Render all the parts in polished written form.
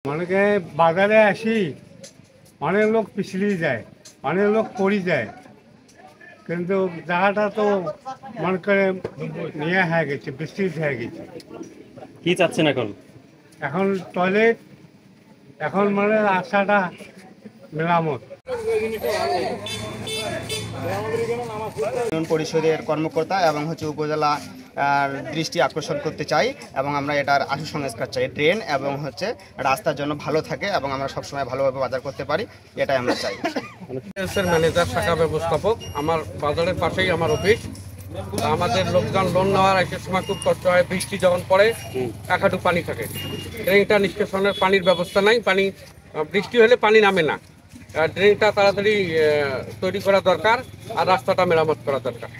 অনেকে বাজারে আসি, অনেক লোক পিছলিয়ে যায়, অনেক লোক পড়ে যায়, কিন্তু জায়গাটা তো মনে করে নিয়ে হয়ে গেছে, বিস্তৃত হয়ে গেছে। কি চাচ্ছেন এখন? এখন টয়লেট, এখন মানে রাস্তাটা মেরামত। ইউনিয়ন পরিষদের কর্মকর্তা এবং উপজেলা দৃষ্টি আকর্ষণ করতে চাই এবং আমরা এটার আশু সংস্কার চাই। ড্রেন এবং রাস্তার জন্য ভালো থাকে এবং আমরা সবসময় ভালোভাবে বাজার করতে পারি, এটাই আমরা চাই। ম্যানেজার শাখা ব্যবস্থাপক, আমার বাজারের পাশেই আমার অফিস। আমাদের লোকজন লোন নেওয়ার একটা সময় খুব কষ্ট হয়, বৃষ্টি যখন পড়ে এক হাঁটু পানি থাকে, ড্রেনটা নিষ্কাশনের পানির ব্যবস্থা নাই, পানি বৃষ্টি হলে পানি নামে না। ড্রেনটা তাড়াতাড়ি তৈরি করা দরকার আর রাস্তাটা মেরামত করা দরকার।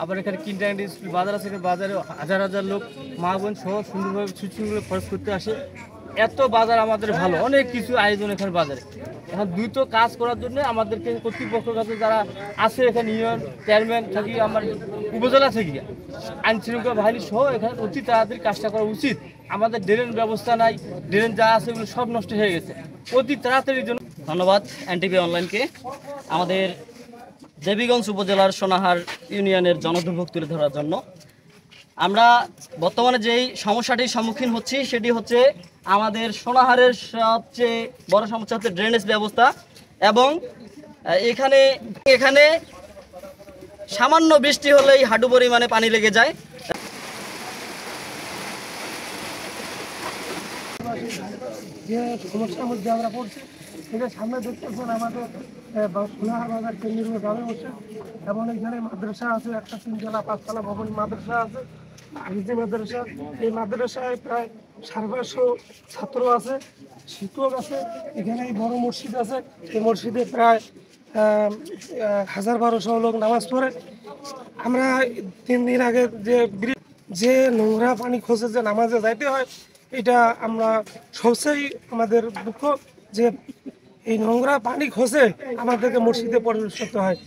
আবার এখানে কিন্ডারগার্টেন স্কুল বাজার আছে, বাজারে হাজার হাজার লোক মা বোন সহ সুন্দরভাবে সুন্দর খরচ করতে আসে। এত বাজার আমাদের ভালো, অনেক কিছু আয়োজন এখানে বাজারে। এখন দ্রুত কাজ করার জন্য আমাদেরকে কর্তৃপক্ষের কাছে যারা আছে, এখানে ইউনিয়ন চেয়ারম্যান থেকে আমার উপজেলা থেকে আইন শৃঙ্খলা বাহিনী সহ এখানে অতি তাড়াতাড়ি কাজটা করা উচিত। আমাদের ড্রেন ব্যবস্থা নাই, ড্রেন যা আছে এগুলো সব নষ্ট হয়ে গেছে, অতি তাড়াতাড়ির জন্য। ধন্যবাদ এনটিভি অনলাইনকে আমাদের দেবীগঞ্জ উপজেলার সোনাহার ইউনিয়নের জনদুর্ভোগ তুলে ধরার জন্য। আমরা বর্তমানে যেই সমস্যাটির সম্মুখীন হচ্ছি সেটি হচ্ছে আমাদের সোনাহারের সবচেয়ে বড় সমস্যা হচ্ছে ড্রেনেজ ব্যবস্থা। এবং এখানে সামান্য বৃষ্টি হলেই হাঁটু পরিমাণে পানি লেগে যায়। যে সমস্যার মধ্যে আমরা পড়ছি, এটা সামনে দেখতেছেন আমাদের সোনাহার বাজার কেন্দ্রীয় গ্রামে বসে, এবং এখানে মাদ্রাসা আছে, একটা 3তলা 5তলা ভবন মাদ্রাসা আছে, আইজি মাদ্রাসা। এই মাদ্রাসায় প্রায় 550 ছাত্র আছে, শিক্ষক আছে। এখানে এই বড় মসজিদ আছে, এই মসজিদে প্রায় 1000-1200 লোক নামাজ পড়ে। আমরা 3 দিন আগে যে নোংরা পানি খসে যে নামাজে যাইতে হয়, এটা আমরা সবচেয়ে আমাদের দুঃখ যে এই নোংরা পানি খসে আমাদেরকে মসজিদে প্রবেশ করতে হয়।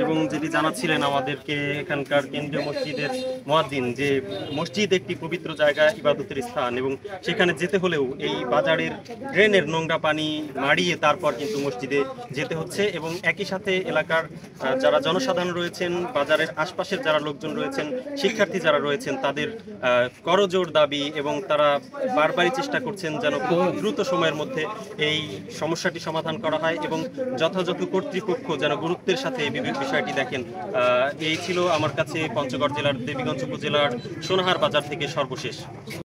এবং যেটি জানাচ্ছিলেন আমাদেরকে এখানকার কেন্দ্রীয় মসজিদের মুয়াজ্জিন, যে মসজিদ একটি পবিত্র জায়গা, ইবাদতের স্থান, এবং সেখানে যেতে হলেও এই বাজারের ড্রেনের নোংরা পানি মাড়িয়ে তারপর কিন্তু মসজিদে যেতে হচ্ছে। এবং একই সাথে এলাকার যারা জনসাধারণ রয়েছেন, বাজারের আশপাশের যারা লোকজন রয়েছেন, শিক্ষার্থী যারা রয়েছেন, তাদের করজোড় দাবি, এবং তারা বারবারই চেষ্টা করছেন যেন খুব দ্রুত সময়ের মধ্যে এই সমস্যাটি সমাধান করা হয় এবং যথাযথ কর্তৃপক্ষ যেন গুরুত্বের সাথে এই বিষয়টি দেখেন। এই ছিল আমার কাছে পঞ্চগড় জেলার দেবীগঞ্জ উপজেলার সোনাহার বাজার থেকে সর্বশেষ।